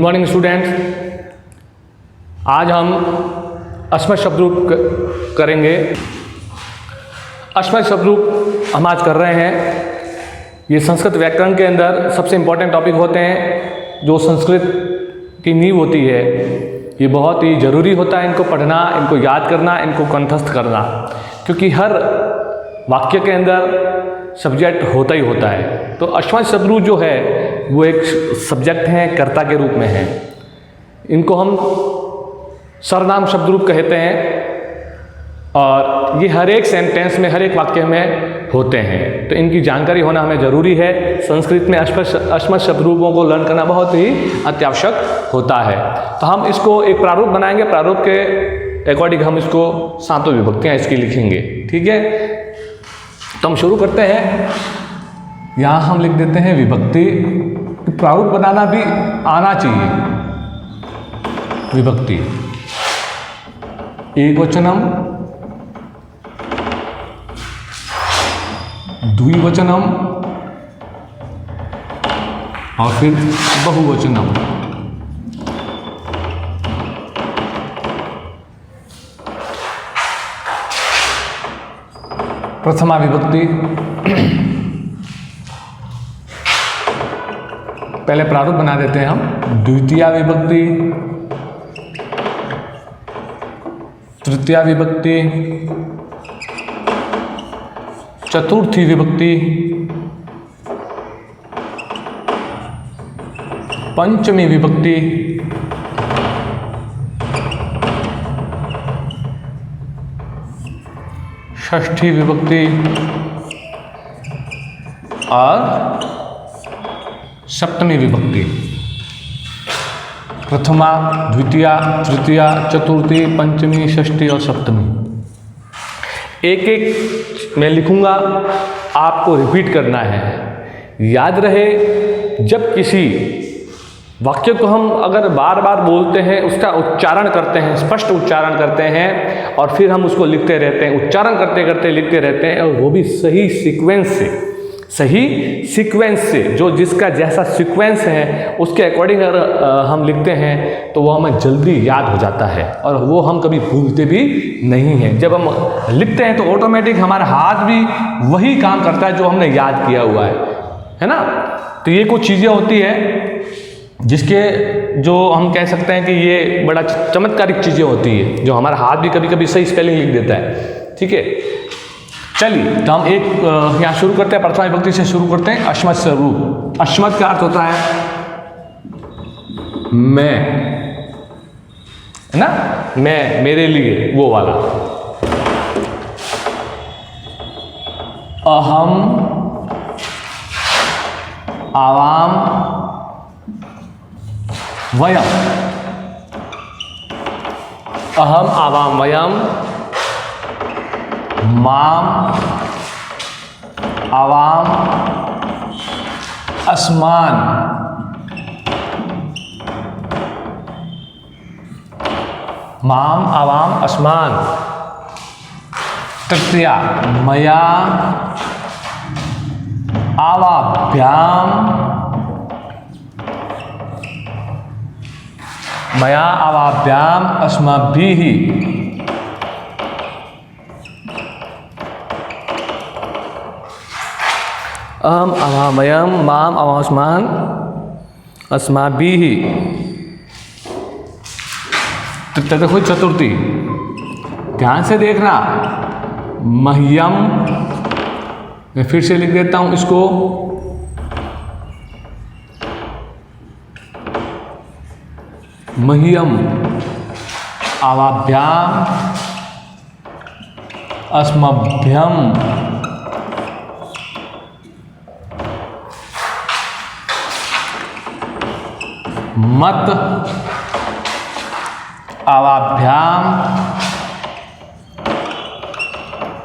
Morning students, आज हम अस्मत् शब्द रूप करेंगे। अस्मत् शब्द रूप हम आज कर रहे हैं। ये संस्कृत व्याकरण के अंदर सबसे इम्पोर्टेंट टॉपिक होते हैं, जो संस्कृत की नींव होती है। ये बहुत ही ज़रूरी होता है इनको पढ़ना, इनको याद करना, इनको कंठस्थ करना, क्योंकि हर वाक्य के अंदर सब्जेक्ट होता ही होता है। तो अस्मत् शब्द रूप जो है वो एक सब्जेक्ट है, कर्ता के रूप में है। इनको हम सर्वनाम शब्द रूप कहते हैं और ये हर एक सेंटेंस में, हर एक वाक्य में होते हैं। तो इनकी जानकारी होना हमें ज़रूरी है। संस्कृत में अस्मत् शब्द रूपों को लर्न करना बहुत ही अत्यावश्यक होता है। तो हम इसको एक प्रारूप बनाएंगे, प्रारूप के अकॉर्डिंग हम इसको सातों विभक्तियाँ इसकी लिखेंगे। ठीक है, तो हम शुरू करते हैं। यहाँ हम लिख देते हैं विभक्ति। प्रारूप बनाना भी आना चाहिए। विभक्ति एकवचनम, द्विवचनम और फिर बहुवचनम। प्रथमा विभक्ति, पहले प्रारूप बना देते हैं हम। द्वितीया विभक्ति, तृतीया विभक्ति, चतुर्थी विभक्ति, पंचमी विभक्ति, षष्ठी विभक्ति और सप्तमी विभक्ति। प्रथमा, द्वितीया, तृतीया, चतुर्थी, पंचमी, षष्ठी और सप्तमी। एक एक मैं लिखूंगा, आपको रिपीट करना है। याद रहे, जब किसी वाक्य को हम अगर बार बार बोलते हैं, उसका उच्चारण करते हैं, स्पष्ट उच्चारण करते हैं और फिर हम उसको लिखते रहते हैं, उच्चारण करते करते लिखते रहते हैं, और वो भी सही सीक्वेंस से, जो जिसका जैसा सीक्वेंस है उसके अकॉर्डिंग अगर हम लिखते हैं तो वो हमें जल्दी याद हो जाता है और वो हम कभी भूलते भी नहीं हैं। जब हम लिखते हैं तो ऑटोमेटिक हमारा हाथ भी वही काम करता है जो हमने याद किया हुआ है ना। तो ये कुछ चीज़ें होती है जिसके, जो हम कह सकते हैं कि ये बड़ा चमत्कारिक चीज़ें होती है, जो हमारा हाथ भी कभी कभी सही स्पेलिंग लिख देता है। ठीक है, चलिए तो हम एक यहाँ शुरू करते हैं। प्रथमा विभक्ति से शुरू करते हैं। अस्मत् स्वरूप। अस्मत् का अर्थ होता है मैं, है ना, मैं, मेरे लिए, वो वाला। अहम, आवाम, वयम। अहम, आवाम, वयम। माम, आवाम, अस्मान। माम, आवाम, अस्मान। तृतीया, मया, आवाभ्याम, मया, आवाभ्याम, अस्माभिः। अहम, आवाम, वयम, माम, आवाम, अस्मान, अस्माभिः। तो देखो चतुर्थी, ध्यान से देखना। मह्यम, मैं फिर से लिख देता हूं इसको। मह्यम, आवाभ्याम, अस्मभ्यम, मत, आवाभ्याम,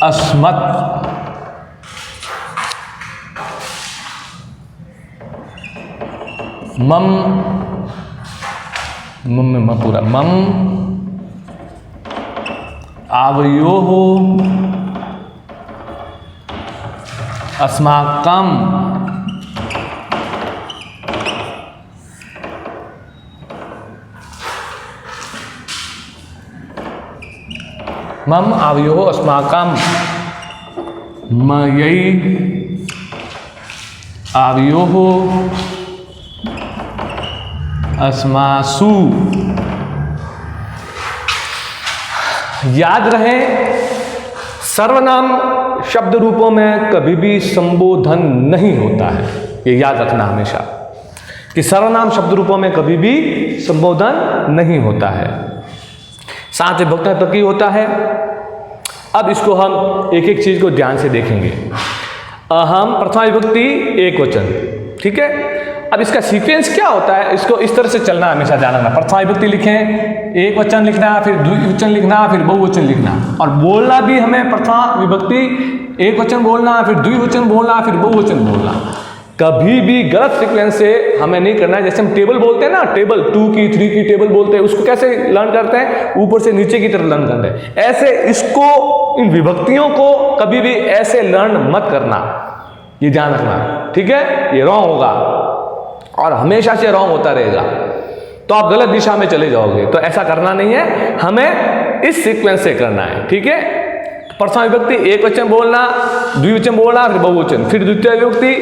अस्मत्। मम, मम में म पूरा, मम, आवयोः, अस्माकं, मम आवयोः अस्माकं, मयि आवयोः अस्मासु। याद रहे, सर्वनाम शब्द रूपों में कभी भी संबोधन नहीं होता है। ये याद रखना हमेशा कि सर्वनाम शब्द रूपों में कभी भी संबोधन नहीं होता है। साथ विभक्ति तक ही होता है। अब इसको हम एक एक चीज को ध्यान से देखेंगे। अहम प्रथमा विभक्ति एक वचन, ठीक है। अब इसका सीक्वेंस क्या होता है, इसको इस तरह से चलना हमेशा ध्यान रखना। प्रथमा विभक्ति लिखें, एक वचन लिखना, फिर द्विवचन लिखना, फिर बहुवचन लिखना, और बोलना भी हमें प्रथमा विभक्ति एक वचन बोलना, फिर द्विवचन बोलना, फिर बहुवचन बोलना। कभी भी गलत सीक्वेंस से हमें नहीं करना है। जैसे हम टेबल बोलते हैं ना, टेबल 2 की 3 की टेबल बोलते हैं, उसको कैसे लर्न करते हैं, ऊपर से नीचे की तरफ लर्न करते हैं। ऐसे इसको, इन विभक्तियों को कभी भी ऐसे लर्न मत करना, ये ध्यान रखना, ठीक है। ये रॉन्ग होगा और हमेशा से रॉन्ग होता रहेगा, तो आप गलत दिशा में चले जाओगे। तो ऐसा करना नहीं है, हमें इस सीक्वेंस से करना है, ठीक है। प्रथमा विभक्ति एक वचन बोलना, द्विवचन बोलना, फिर बहुवचन, फिर द्वितीय विभक्ति,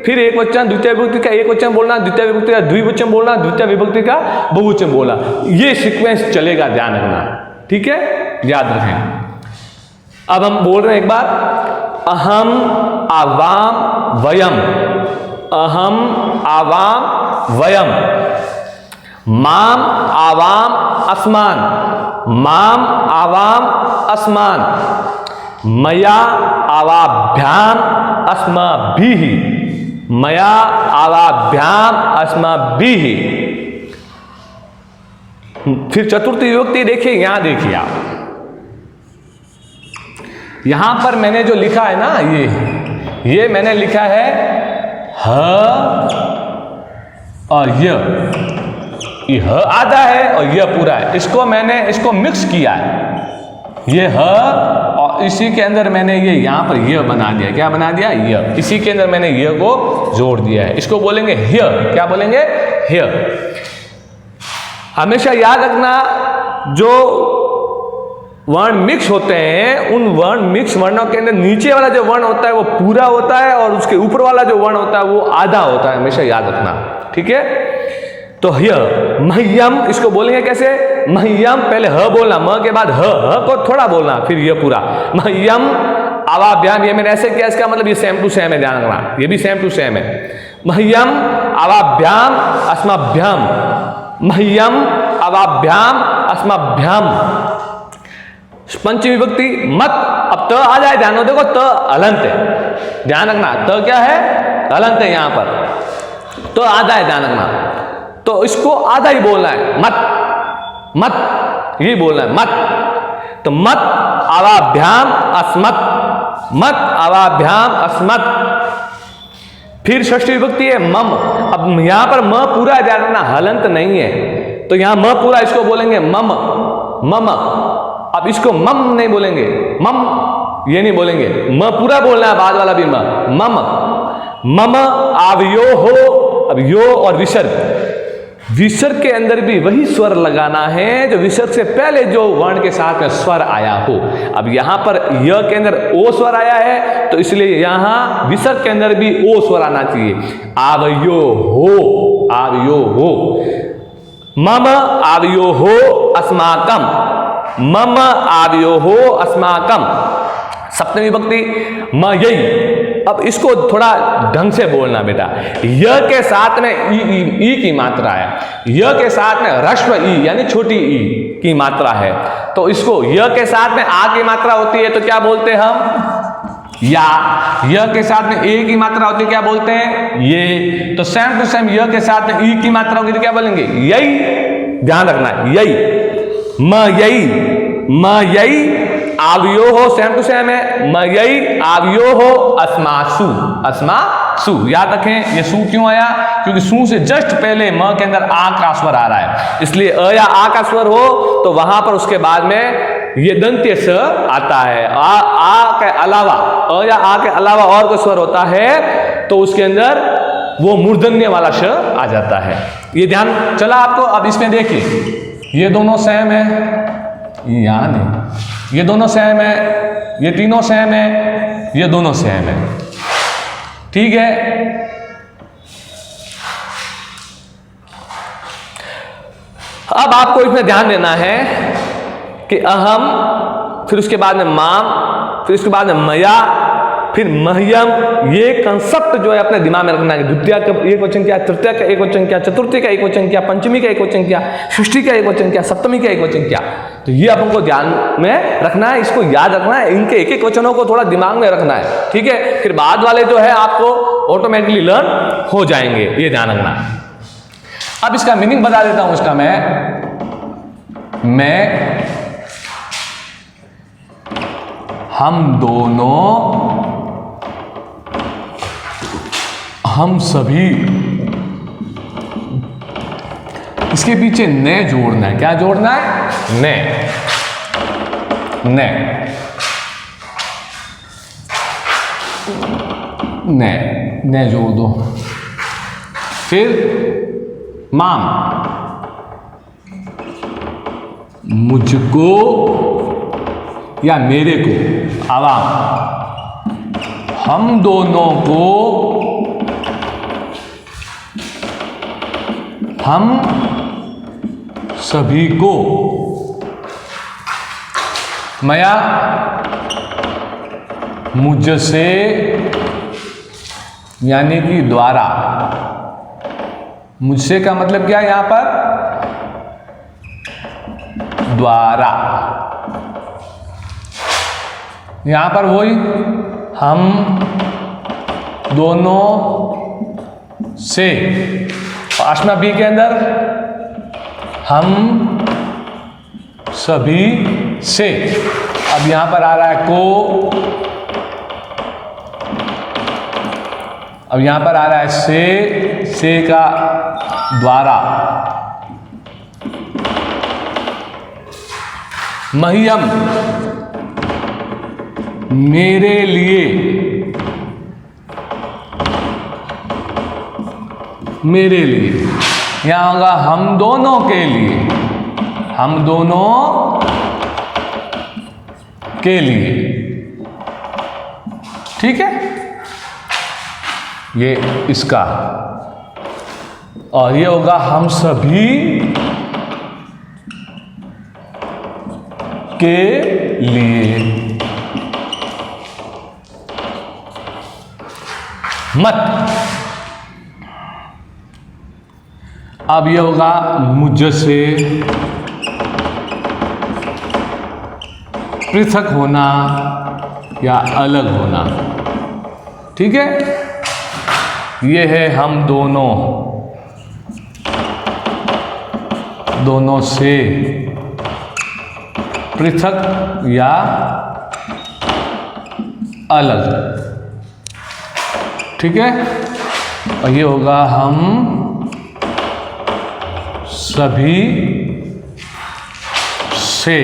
फिर एक वचन, द्वितीय विभक्ति का एक वचन बोलना, द्वितीय विभक्ति का द्विवचन बोलना, द्वितीय विभक्ति का बहुवचन बोलना। ये सीक्वेंस चलेगा, ध्यान रखना, ठीक है, याद रखें। अब हम बोल रहे हैं एक बार, अहम आवाम वयम, अहम आवाम वयम, माम आवाम अस्मान, माम आवाम अस्मान, मया आवाभ्याम अस्माभिः, मया आवाभ्याम अस्माभिः। फिर चतुर्थी विभक्ति देखिए, यहां देखिए आप, यहां पर मैंने जो लिखा है ना, ये मैंने लिखा है ह और ये ह आधा है और यह पूरा है। इसको मैंने इसको मिक्स किया है, ये ह और इसी के अंदर मैंने ये यहाँ पर यह बना दिया। क्या बना दिया? यह। इसी के अंदर मैंने यह को जोड़ दिया है। इसको बोलेंगे हियर। क्या बोलेंगे? हियर। हमेशा याद रखना, जो वर्ण मिक्स होते हैं, उन वर्ण मिक्स वर्णों के अंदर नीचे वाला जो वर्ण होता है वो पूरा होता है और उसके ऊपर वाला जो वर्ण होता है वो आधा होता है। हमेशा याद रखना, ठीक है। तो हियर, मह्यम, इसको बोलेंगे कैसे? मह्यम, पहले ह बोलना, म के बाद ह को थोड़ा बोलना, फिर यह पूरा। मह्यम आवाभ्याम, ये मैंने ऐसे किया, इसका मतलब ये सेम टू सेम है, ध्यान रखना, ये भी सेम टू सेम है। मह्यम आवाभ्याम अस्मभ्याम, मह्यम आवाभ्याम अस्मभ्याम। पंचमी विभक्ति मत, अब त आ जाए, ध्यान देखो, त हलंत है, ध्यान रखना, त क्या है? हलंत है, यहां पर तो आधा है, ध्यान रखना। तो इसको आधा ही बोलना है, मत, मत ये बोलना है, मत। तो मत आवाभ्याम अस्मत्, मत आवाभ्याम अस्मत्। फिर षष्ठी विभक्ति है मम। अब यहां पर म पूरा ध्यान रखना, हलंत नहीं है, तो यहां म पूरा, इसको बोलेंगे मम, मम। अब इसको मम नहीं बोलेंगे, मम ये नहीं बोलेंगे, म पूरा बोलना है, बाद वाला भी म, मम, मम आवयो हो। अब यो और विसर्ग, विसर्ग के अंदर भी वही स्वर लगाना है जो विसर्ग से पहले जो वर्ण के साथ में स्वर आया हो। अब यहां पर य के अंदर ओ स्वर आया है, तो इसलिए यहां विसर्ग के अंदर भी ओ स्वर आना चाहिए। आवयो हो, आवयो हो। मम आवयो हो अस्माकम, मम आवयो हो अस्माकम। सप्तमी विभक्ति मयि। अब इसको थोड़ा ढंग से बोलना बेटा, य के साथ में ई की मात्रा है, य के साथ में ह्रस्व ई यानी छोटी ई की मात्रा है, तो इसको य के साथ में आ की मात्रा होती है तो क्या बोलते हैं हम? या। य के साथ में ए की मात्रा होती है, क्या बोलते हैं? ये। तो सेम टू सेम य के साथ में ई की मात्रा होगी तो क्या बोलेंगे? यही। ध्यान रखना, यही। म यही, म यही। आवयो हो सेम टू सेम है, मयि आवयो हो अस्मासु, अस्मासु। याद रखें, ये सु क्यों आया? क्योंकि सु से जस्ट पहले म के अंदर आ का स्वर आ रहा है, इसलिए अ या आ का स्वर हो तो वहां पर उसके बाद में ये दंत्य स आता है। आ के अलावा, अ या आ के अलावा और कोई स्वर होता है तो उसके अंदर वो मूर्धन्य वाला श आ जाता है। ये ध्यान चला आपको। अब इसमें देखिए, ये दोनों सेम है, यहां नहीं, ये दोनों सेम है, ये तीनों सेम है, ये दोनों सेम है। ठीक है, अब आपको इसमें ध्यान देना है कि अहम, फिर उसके बाद में माम, फिर उसके बाद में मया, फिर मह्यम। ये कंसेप्ट जो है अपने दिमाग में रखना है। द्वितीय का एक वचन क्या, तृतीय का एक वचन क्या, चतुर्थी का एक वचन क्या, पंचमी का एक वचन क्या, षष्ठी का एक वचन क्या, सप्तमी का एक वचन क्या। तो ये आपको ध्यान में रखना है, इसको याद रखना है, इनके एक एक वचनों को थोड़ा दिमाग में रखना है। ठीक है, फिर बाद वाले जो है आपको ऑटोमेटिकली लर्न हो जाएंगे, ये ध्यान रखना है। अब इसका मीनिंग बता देता हूं इसका। मैं हम दोनों, हम सभी, इसके पीछे ने जोड़ना है। क्या जोड़ना है? ने, ने, ने, ने जोड़ दो। फिर माम, मुझको या मेरे को, आवाम, हम दोनों को, हम सभी को, मया, मुझसे, यानी कि द्वारा। मुझसे का मतलब क्या है यहां पर? द्वारा। यहां पर वही हम दोनों से, आश्मा बी के अंदर हम सभी से। अब यहां पर आ रहा है को, अब यहां पर आ रहा है से का द्वारा। मह्यम, मेरे लिए, मेरे लिए। यहां होगा हम दोनों के लिए, हम दोनों के लिए। ठीक है, ये इसका। और ये होगा हम सभी के लिए। मत, अब ये होगा मुझसे पृथक होना या अलग होना। ठीक है, ये है हम दोनों, दोनों से पृथक या अलग। ठीक है, और ये होगा हम सभी से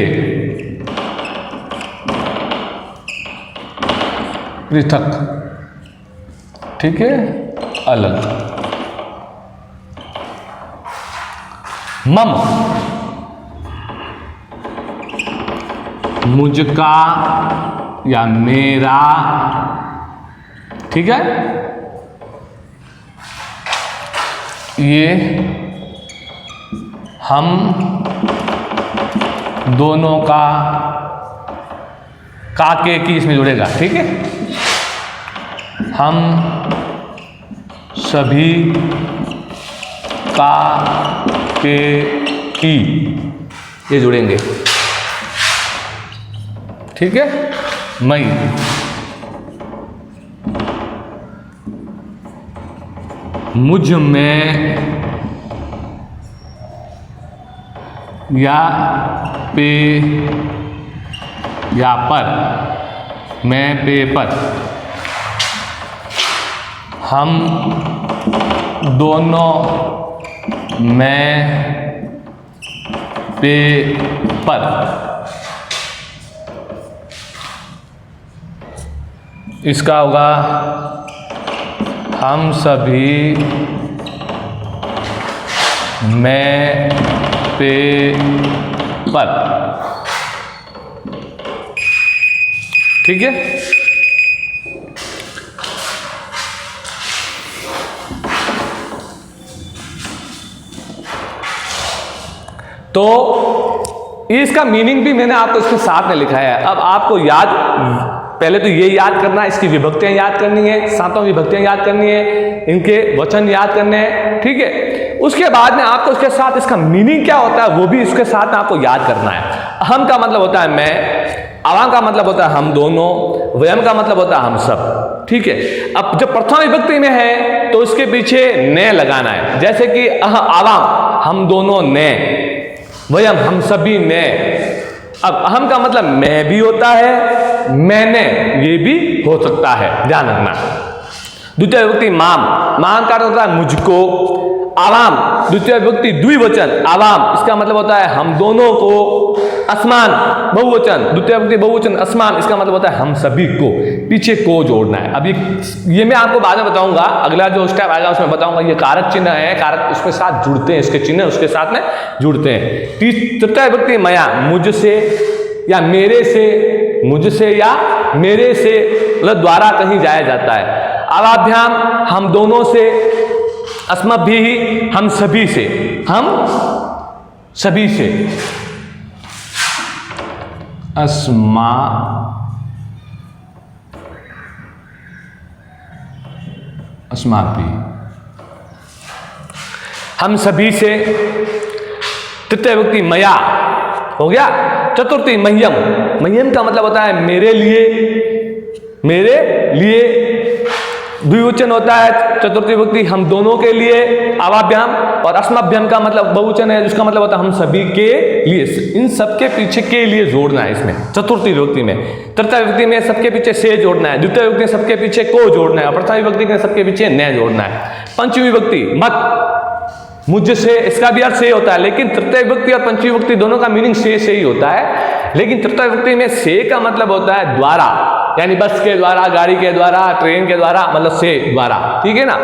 पृथक। ठीक है, अलग। मम, मुझका या मेरा। ठीक है, ये हम दोनों का के की इसमें जुड़ेगा। ठीक है, हम सभी का के की ये जुड़ेंगे। ठीक है, मई, मुझ में या पे या पर, मैं पे पर। हम दोनों मैं पे पर। इसका होगा हम सभी मैं पे पर। ठीक है। तो इसका मीनिंग भी मैंने आपको इसके साथ में लिखा है। अब आपको याद, पहले तो ये याद करना है, इसकी विभक्तियां याद करनी है, सातों विभक्तियां याद करनी है, इनके वचन याद करने हैं, ठीक है। उसके बाद में आपको उसके साथ इसका मीनिंग क्या होता है वो भी इसके साथ में आपको याद करना है। हम का मतलब होता है मैं, आवाम का मतलब होता है हम दोनों, वयम का मतलब होता है हम सब, ठीक है। अब जब प्रथम विभक्ति में है तो उसके पीछे ने लगाना है, जैसे कि आवाम हम दोनों ने, वयम हम सभी ने। अब अहम का मतलब मैं भी होता है, मैंने ये भी हो सकता है, ध्यान रखना। द्वितीय विभक्ति माम, माम का अर्थ होता है मुझको। आवाम द्वितीय विभक्ति द्विवचन, आवाम इसका मतलब होता है हम दोनों को। असमान बहुवचन, द्वितीय विभक्ति बहुवचन असमान, इसका मतलब होता है हम सभी को, पीछे को जोड़ना है। अब ये मैं आपको बाद में बताऊंगा, अगला जो स्टेप आएगा उसमें बताऊंगा। ये कारक चिन्ह है, कारक उसके साथ जुड़ते हैं, इसके चिन्ह उसके साथ में जुड़ते हैं। तृतीय विभक्ति मया, मुझसे या मेरे से, मुझसे या मेरे से मतलब द्वारा कहीं जाया जाता है। अवाभ्याम हम दोनों से, अस्मभ्यः हम सभी से, हम सभी से। अस्मा अस्माभ्यः हम सभी से। तृतीय विभक्ति मया हो गया। चतुर्थी मह्यम, मह्यम का मतलब होता है मेरे लिए, मेरे लिए। द्विवचन होता है चतुर्थी विभक्ति हम दोनों के लिए, आवाभ्याम। और अस्मभ्यम का मतलब बहुवचन है, जिसका मतलब होता है हम सभी के लिए। इन सबके पीछे के लिए जोड़ना है इसमें, चतुर्थी विभक्ति में। तृतीय विभक्ति में सबके पीछे से जोड़ना है, द्वितीय विभक्ति में सबके पीछे को जोड़ना है, और प्रथम विभक्ति में सबके पीछे न जोड़ना है। पंचमी विभक्ति मत, मुझसे, इसका भी अर्थ से होता है, लेकिन तृतीय विभक्ति और पंचमी विभक्ति दोनों का मीनिंग से ही होता है। लेकिन तृतीय विभक्ति में से का मतलब होता है द्वारा, यानी बस के द्वारा, गाड़ी के द्वारा, ट्रेन के द्वारा, मतलब से द्वारा, ठीक है ना।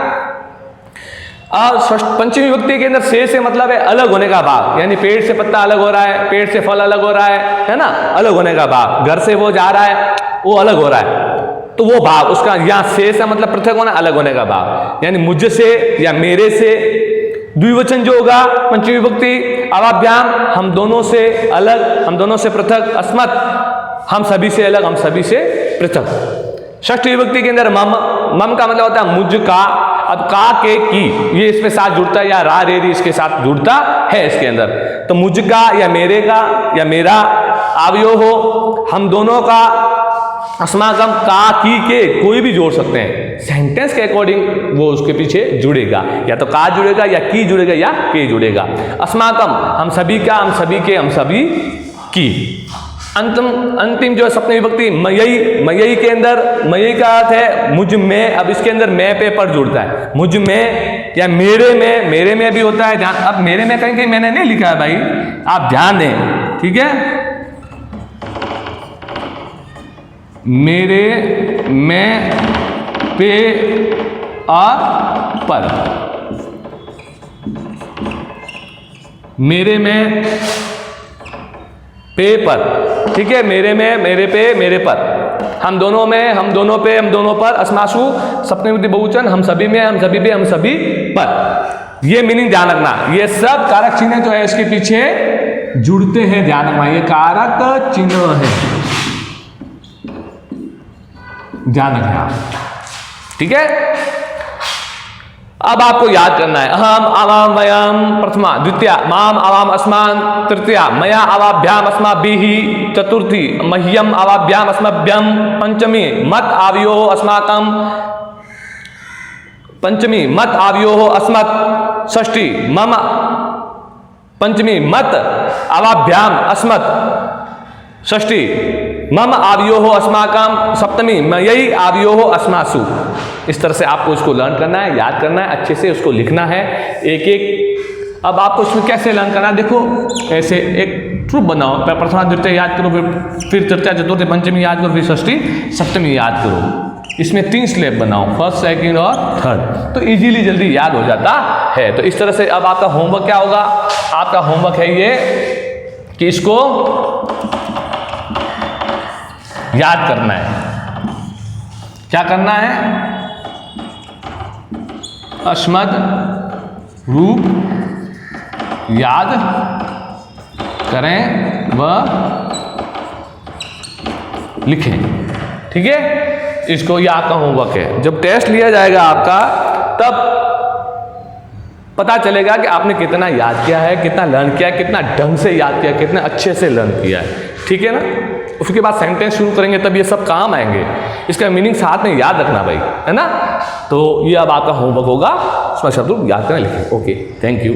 और पंचमी विभक्ति के अंदर से मतलब है अलग होने का भाव, यानी पेड़ से पत्ता अलग हो रहा है, पेड़ से फल अलग हो रहा है ना, अलग होने का भाव। घर से वो जा रहा है, वो अलग हो रहा है, तो वो भाव उसका यहाँ से मतलब पृथक होना, अलग होने का भाव, यानी मुझसे या मेरे से। द्विवचन जो होगा पंचमी विभक्ति, अवाभ्याम हम दोनों से अलग, हम दोनों से पृथक। अस्मत् हम सभी से अलग, हम सभी से पृथक। षष्ठी विभक्ति के अंदर मम, मम का मतलब होता है मुझ का। अब का के की ये इसके साथ जुड़ता है, या रा रे री इसके साथ जुड़ता है इसके अंदर। तो मुझ का या मेरे का या मेरा। आवयो हो हम दोनों का। अस्माकम का की के कोई भी जोड़ सकते हैं, सेंटेंस के अकॉर्डिंग वो उसके पीछे जुड़ेगा, या तो का जुड़ेगा या की जुड़ेगा या के जुड़ेगा। अस्माकम हम सभी का, हम सभी के, हम सभी की। अंतिम जो है सप्तमी विभक्ति मयई, मयई के अंदर मयई का अर्थ है मुझ में। अब इसके अंदर मैं पे पर जुड़ता है, मुझ में या मेरे में, मेरे में भी होता है। ध्यान, अब मेरे में कहीं कहीं मैंने नहीं लिखा है भाई, आप ध्यान दें, ठीक है। मेरे में पे और पर, मेरे में पे पर, ठीक है। मेरे में, मेरे पे, मेरे पर, हम दोनों में, हम दोनों पे, हम दोनों पर। अस्मासु सप्तमी विभक्ति बहुवचन हम सभी में, हम सभी पे, हम सभी पर। ये मीनिंग ध्यान रखना, ये सब कारक चिन्ह जो है इसके पीछे जुड़ते हैं, ध्यान रखना, ये कारक चिन्ह है, ध्यान रखना, ठीक है। अब आपको याद करना है अहम आवाम वयम प्रथमा, द्वितीया माम आवाम अस्मान, तृतीया मया आवाभ्याम अस्माभिः, चतुर्थी मह्यम आवाभ्याम अस्मभ्यम, पंचमी मत आवयो अस्माकम, पंचमी मत आवयो अस्मत्, षष्ठी मम, पंचमी मत आवाभ्याम अस्मत्, षष्ठी मम आवयो हो अस्माकम, सप्तमी मयई आवयो हो अस्मासु। इस तरह से आपको इसको लर्न करना है, याद करना है, अच्छे से उसको लिखना है एक एक। अब आपको इसमें कैसे लर्न करना है, देखो ऐसे एक ट्रूप बनाओ, प्रथमा द्वितीय याद करो, फिर तृतीया चतुर्थी पंचमी याद करो, फिर षष्ठी सप्तमी याद करो। इसमें 3 स्लेब बनाओ, फर्स्ट, सेकंड और थर्ड, तो इजीली जल्दी याद हो जाता है। तो इस तरह से अब आपका होमवर्क क्या होगा, आपका होमवर्क है ये कि इसको याद करना है। क्या करना है? अस्मद रूप याद करें व लिखें। ठीक है, इसको ये आपका होमवर्क है। जब टेस्ट लिया जाएगा आपका, तब पता चलेगा कि आपने कितना याद किया है, कितना लर्न किया है, कितना ढंग से याद किया, कितना अच्छे से लर्न किया है। ठीक है ना? उसके बाद सेंटेंस शुरू करेंगे तब ये सब काम आएंगे। इसका मीनिंग साथ में याद रखना भाई, है ना? तो ये अब आपका होमवर्क होगा, उसमें शब्द याद करना लिखें। Okay, thank you.